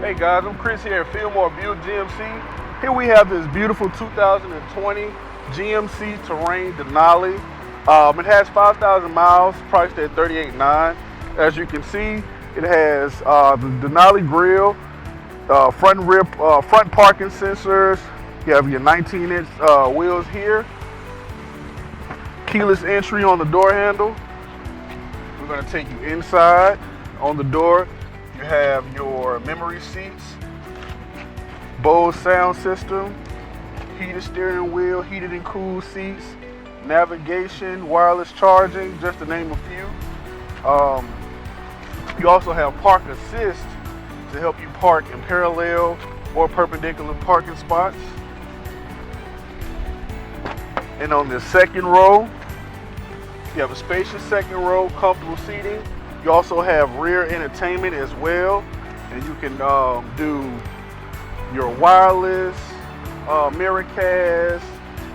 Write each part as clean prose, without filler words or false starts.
Hey guys, I'm Chris here at Fillmore Buick GMC. Here we have this beautiful 2020 GMC Terrain Denali. It has 5,000 miles, priced at $38,900. As you can see, it has the Denali grille, front parking sensors. You have your 19-inch wheels here. Keyless entry on the door handle. We're going to take you inside. On the door, you have your memory seats, Bose sound system, heated steering wheel, heated and cooled seats, navigation, wireless charging, just to name a few. You also have park assist to help you park in parallel or perpendicular parking spots. And on the second row, you have a spacious second row, comfortable seating. You also have rear entertainment as well, and you can do your wireless, mirrorcast,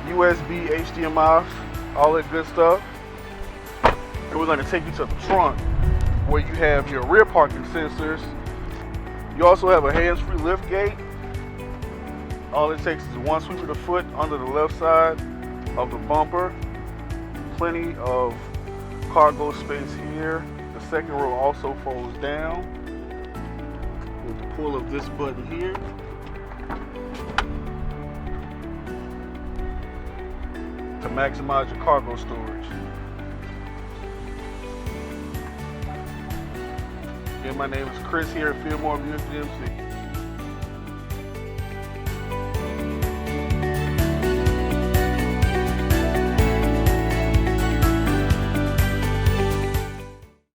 USB, HDMI, all that good stuff. And we're going to take you to the trunk where you have your rear parking sensors. You also have a hands-free lift gate. All it takes is one sweep of the foot under the left side of the bumper. Plenty of cargo space here. The second row also folds down with the pull of this button here. To maximize your cargo storage. Again, my name is Chris here at Fillmore Buick GMC.